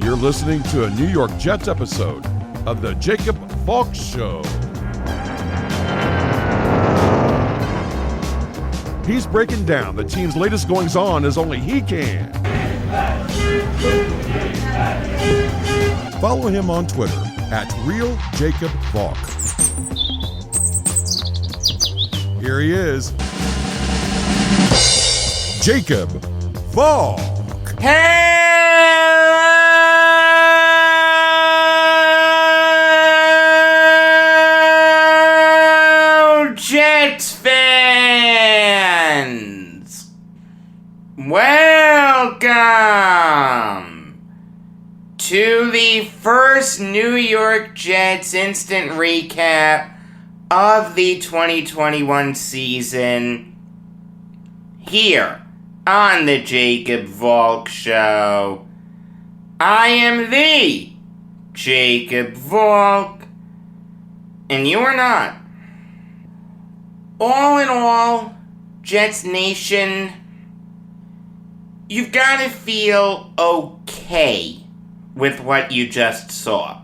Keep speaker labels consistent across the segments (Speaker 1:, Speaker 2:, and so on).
Speaker 1: You're listening to a New York Jets episode of the Jacob Valk Show. He's breaking down the team's latest goings-on as only he can. Follow him on Twitter at RealJacobValk. Here he is, Jacob Valk.
Speaker 2: Hello, Jets fans! Welcome to the first New York Jets instant recap of the 2021 season here on the Jacob Valk Show. I am the Jacob Valk, and you are not. All in all, Jets Nation, you've got to feel okay with what you just saw.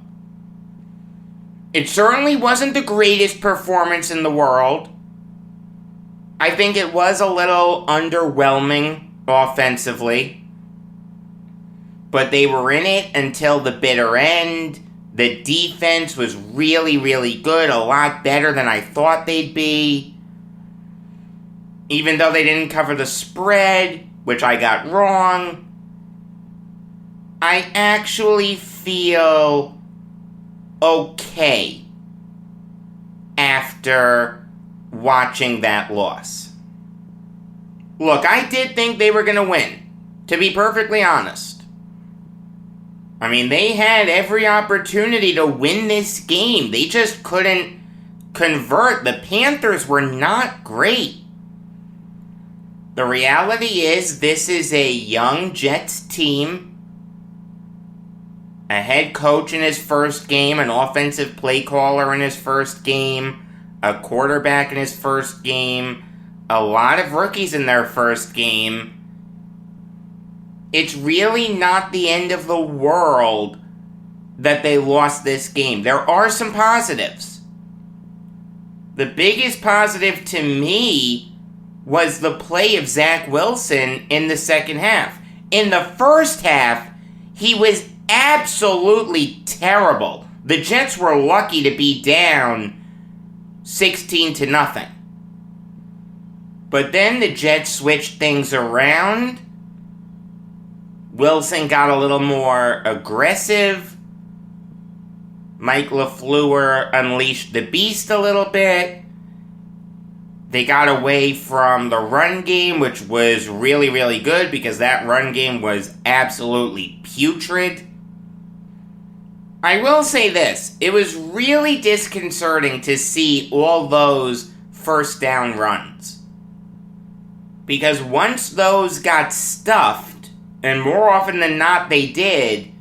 Speaker 2: It certainly wasn't the greatest performance in the world. I think it was a little underwhelming offensively. But they were in it until the bitter end. The defense was really, really good. A lot better than I thought they'd be. Even though they didn't cover the spread, which I got wrong, I actually feel okay after watching that loss. Look, I did think they were going to win, to be perfectly honest. I mean, they had every opportunity to win this game. They just couldn't convert. The Panthers were not great. The reality is, this is a young Jets team. A head coach in his first game, an offensive play caller in his first game, a quarterback in his first game, a lot of rookies in their first game. It's really not the end of the world that they lost this game. There are some positives. The biggest positive to me was the play of Zach Wilson in the second half. In the first half, he was absolutely terrible. The Jets were lucky to be down 16-0. But then the Jets switched things around. Wilson got a little more aggressive. Mike LaFleur unleashed the beast a little bit. They got away from the run game, which was really, really good because that run game was absolutely putrid. I will say this, it was really disconcerting to see all those first down runs. Because once those got stuffed, and more often than not they did,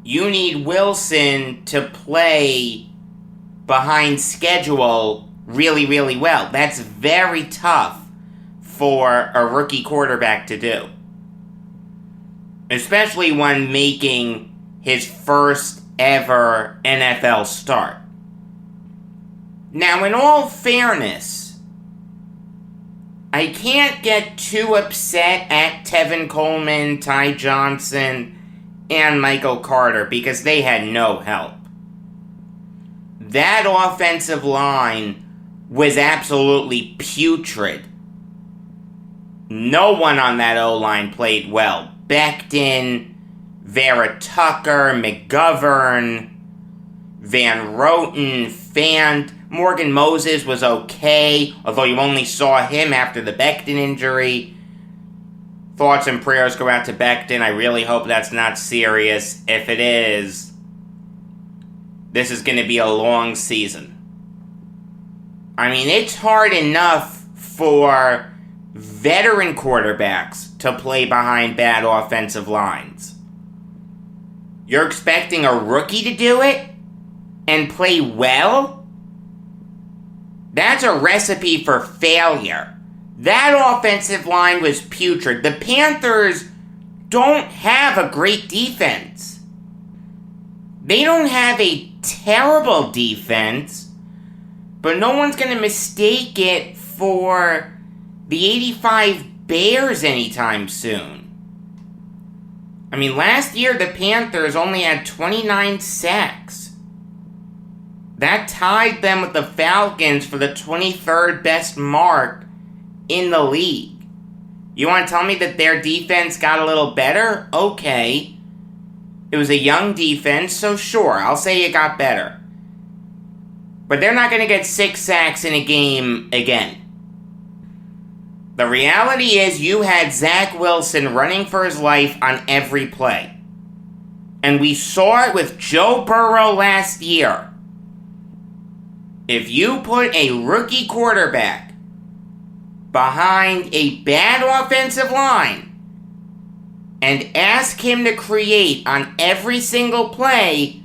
Speaker 2: you need Wilson to play behind schedule really, really well. That's very tough for a rookie quarterback to do. Especially when making his first ever NFL start. Now, in all fairness, I can't get too upset at Tevin Coleman, Ty Johnson, and Michael Carter because they had no help. That offensive line was absolutely putrid. No one on that O-line played well. Becton, Vera Tucker, McGovern, Van Roten, Fant. Morgan Moses was okay, although you only saw him after the Becton injury. Thoughts and prayers go out to Becton. I really hope that's not serious. If it is, this is going to be a long season. I mean, it's hard enough for veteran quarterbacks to play behind bad offensive lines. You're expecting a rookie to do it and play well? That's a recipe for failure. That offensive line was putrid. The Panthers don't have a great defense. They don't have a terrible defense, but no one's going to mistake it for the 85 Bears anytime soon. I mean, last year the Panthers only had 29 sacks. That tied them with the Falcons for the 23rd best mark in the league. You want to tell me that their defense got a little better? Okay. It was a young defense, so sure, I'll say it got better. But they're not going to get 6 sacks in a game again. The reality is you had Zach Wilson running for his life on every play. And we saw it with Joe Burrow last year. If you put a rookie quarterback behind a bad offensive line and ask him to create on every single play,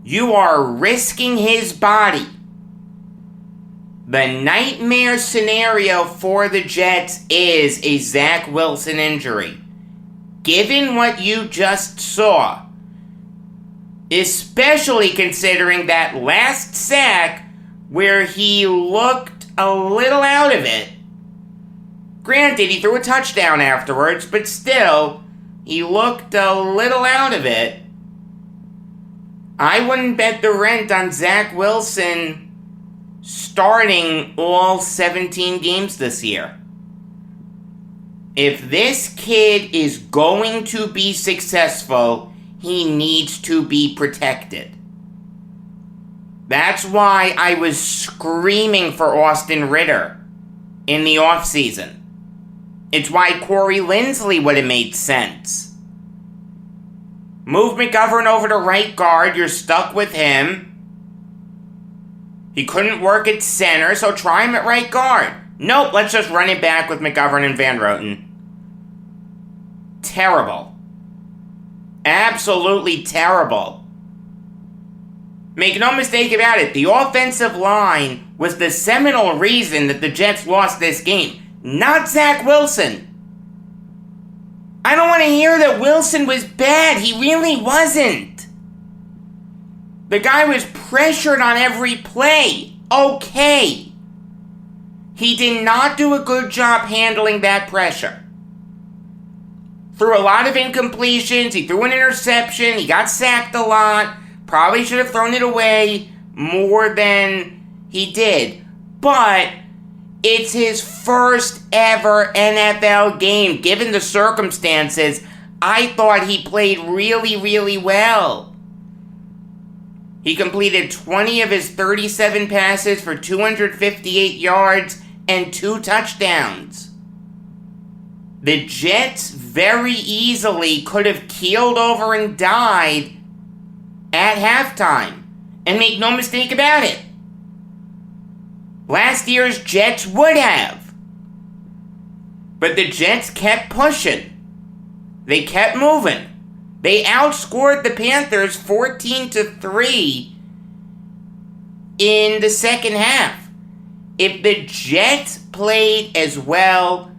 Speaker 2: you are risking his body. The nightmare scenario for the Jets is a Zach Wilson injury. Given what you just saw, especially considering that last sack where he looked a little out of it. Granted, he threw a touchdown afterwards, but still, he looked a little out of it. I wouldn't bet the rent on Zach Wilson starting all 17 games this year. If this kid is going to be successful, he needs to be protected. That's why I was screaming for Austin Ritter in the offseason. It's why Corey Linsley would have made sense. Move McGovern over to right guard, you're stuck with him. He couldn't work at center, so try him at right guard. Nope, let's just run it back with McGovern and Van Roten. Terrible. Absolutely terrible. Make no mistake about it, the offensive line was the seminal reason that the Jets lost this game, not Zach Wilson. I don't want to hear that Wilson was bad. He really wasn't. The guy was pressured on every play. Okay. He did not do a good job handling that pressure. Threw a lot of incompletions. He threw an interception. He got sacked a lot. Probably should have thrown it away more than he did. But it's his first ever NFL game. Given the circumstances, I thought he played really, really well. He completed 20 of his 37 passes for 258 yards and 2 touchdowns. The Jets very easily could have keeled over and died at halftime. And make no mistake about it, last year's Jets would have. But the Jets kept pushing. They kept moving. They outscored the Panthers 14-3 in the second half. If the Jets played as well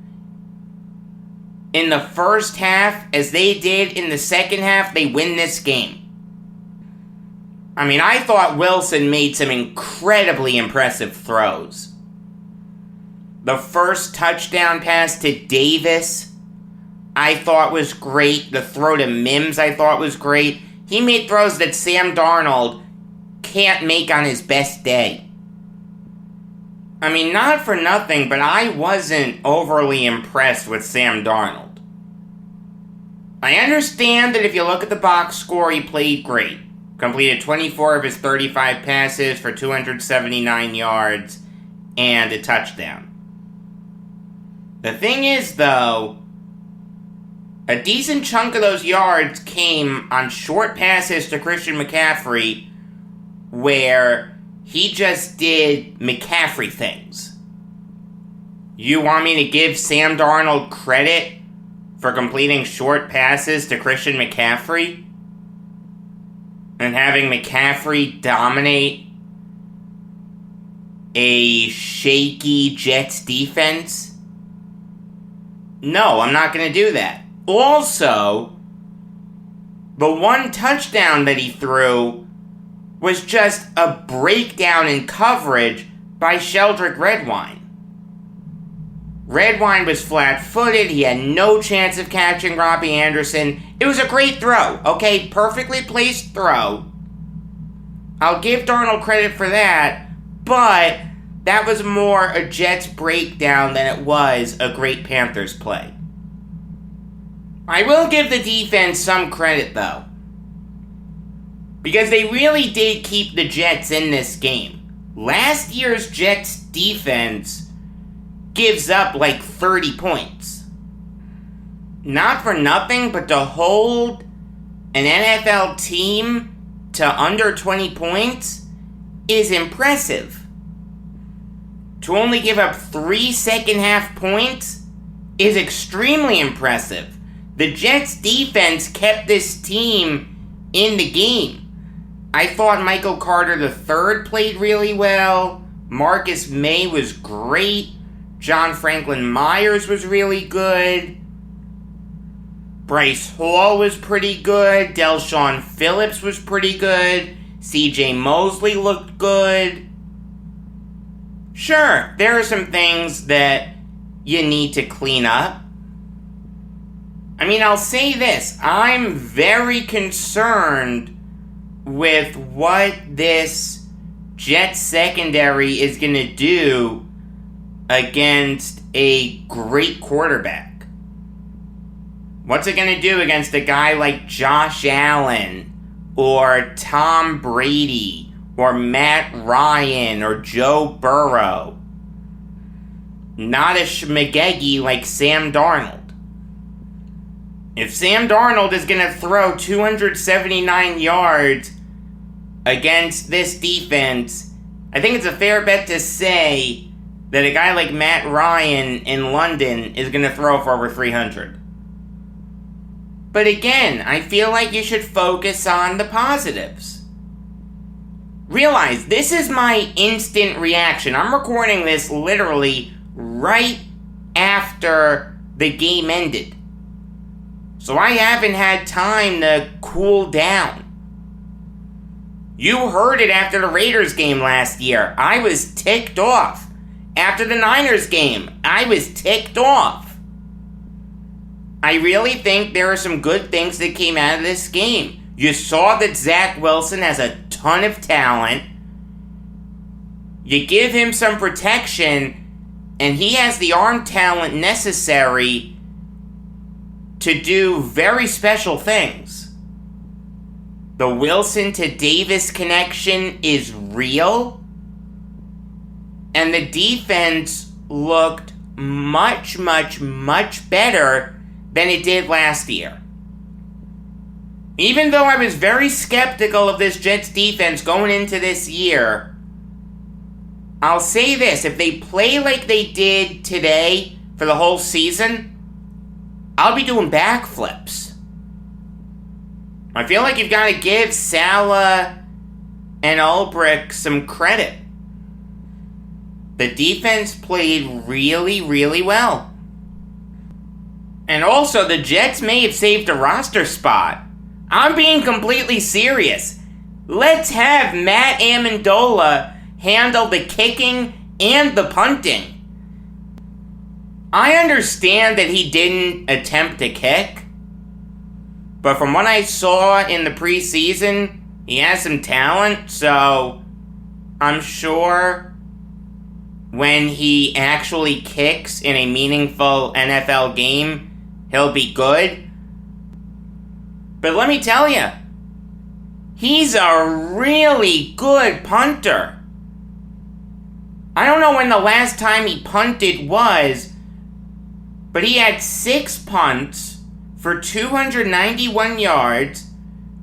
Speaker 2: in the first half as they did in the second half, they win this game. I mean, I thought Wilson made some incredibly impressive throws. The first touchdown pass to Davis, I thought was great. The throw to Mims, I thought was great. He made throws that Sam Darnold can't make on his best day. I mean, not for nothing, but I wasn't overly impressed with Sam Darnold. I understand that if you look at the box score, he played great. Completed 24 of his 35 passes for 279 yards and a touchdown. The thing is, though, a decent chunk of those yards came on short passes to Christian McCaffrey where he just did McCaffrey things. You want me to give Sam Darnold credit for completing short passes to Christian McCaffrey? And having McCaffrey dominate a shaky Jets defense? No, I'm not going to do that. Also, the one touchdown that he threw was just a breakdown in coverage by Sheldrick Redwine. Redwine was flat-footed. He had no chance of catching Robbie Anderson. It was a great throw, okay? Perfectly placed throw. I'll give Darnold credit for that, but that was more a Jets breakdown than it was a great Panthers play. I will give the defense some credit, though, because they really did keep the Jets in this game. Last year's Jets defense gives up like 30 points. Not for nothing, but to hold an NFL team to under 20 points is impressive. To only give up 3 second-half points is extremely impressive. The Jets' defense kept this team in the game. I thought Michael Carter III played really well. Marcus May was great. John Franklin Myers was really good. Bryce Hall was pretty good. Delshon Phillips was pretty good. CJ Mosley looked good. Sure, there are some things that you need to clean up. I mean, I'll say this. I'm very concerned with what this Jets secondary is going to do against a great quarterback. What's it going to do against a guy like Josh Allen or Tom Brady or Matt Ryan or Joe Burrow? Not a schmagegi like Sam Darnold. If Sam Darnold is going to throw 279 yards against this defense, I think it's a fair bet to say that a guy like Matt Ryan in London is going to throw for over 300. But again, I feel like you should focus on the positives. Realize, this is my instant reaction. I'm recording this literally right after the game ended. So I haven't had time to cool down. You heard it after the Raiders game last year. I was ticked off. After the Niners game, I was ticked off. I really think there are some good things that came out of this game. You saw that Zach Wilson has a ton of talent. You give him some protection, and he has the arm talent necessary to do very special things. The Wilson to Davis connection is real. And the defense looked much, much, much better than it did last year. Even though I was very skeptical of this Jets defense going into this year, I'll say this. If they play like they did today for the whole season, I'll be doing backflips. I feel like you've got to give Salah and Ulbrich some credit. The defense played really, really well. And also, the Jets may have saved a roster spot. I'm being completely serious. Let's have Matt Amendola handle the kicking and the punting. I understand that he didn't attempt to kick, but from what I saw in the preseason, he has some talent, so I'm sure when he actually kicks in a meaningful NFL game, he'll be good. But let me tell you, he's a really good punter. I don't know when the last time he punted was, but he had 6 punts for 291 yards.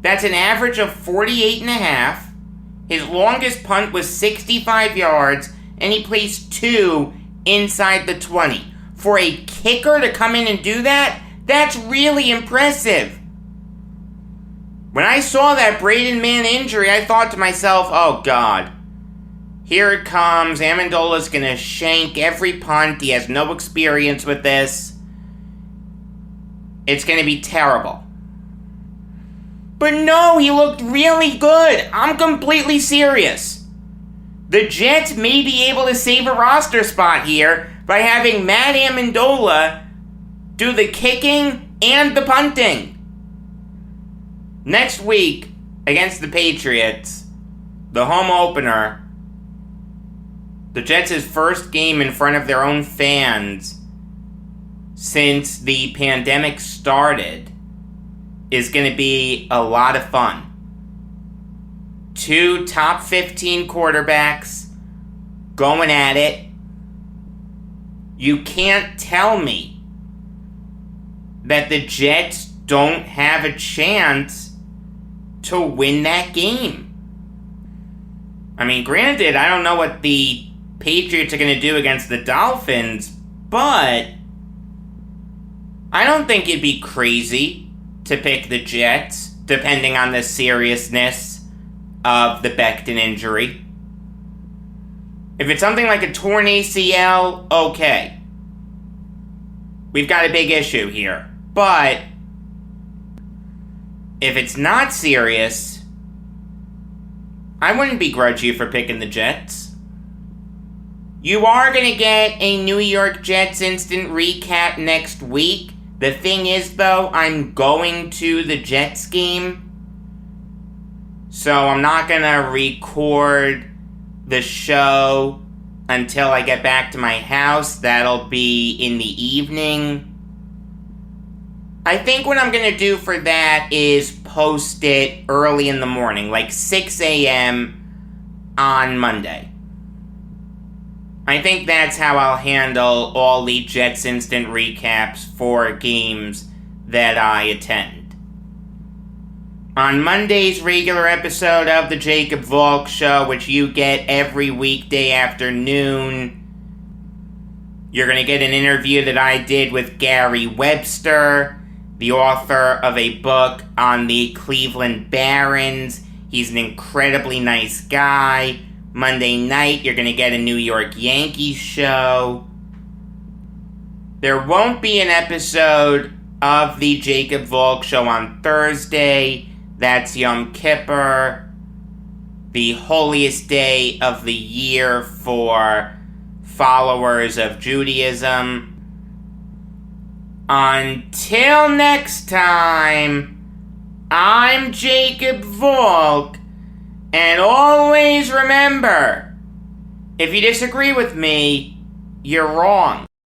Speaker 2: That's an average of 48.5. His longest punt was 65 yards, and he placed 2 inside the 20. For a kicker to come in and do that, that's really impressive. When I saw that Braden Mann injury, I thought to myself, oh God, here it comes. Amendola's going to shank every punt. He has no experience with this. it's going to be terrible. But no, he looked really good. I'm completely serious. The Jets may be able to save a roster spot here by having Matt Amendola do the kicking and the punting. Next week, against the Patriots, the home opener, the Jets' first game in front of their own fans since the pandemic started, is going to be a lot of fun. 2 top 15 quarterbacks going at it. You can't tell me that the Jets don't have a chance to win that game. I mean, granted, I don't know what the Patriots are going to do against the Dolphins, but I don't think it'd be crazy to pick the Jets, depending on the seriousness of the Becton injury. If it's something like a torn ACL, okay. We've got a big issue here. But if it's not serious, I wouldn't begrudge you for picking the Jets. You are going to get a New York Jets instant recap next week. The thing is, though, I'm going to the Jets game, so I'm not going to record the show until I get back to my house. That'll be in the evening. I think what I'm going to do for that is post it early in the morning, like 6 a.m. on Monday. I think that's how I'll handle all the Jets instant recaps for games that I attend. On Monday's regular episode of the Jacob Valk Show, which you get every weekday afternoon, you're going to get an interview that I did with Gary Webster, the author of a book on the Cleveland Barons. He's an incredibly nice guy. Monday night, you're going to get a New York Yankees show. There won't be an episode of the Jacob Valk Show on Thursday. That's Yom Kippur, the holiest day of the year for followers of Judaism. Until next time, I'm Jacob Valk. And always remember, if you disagree with me, you're wrong.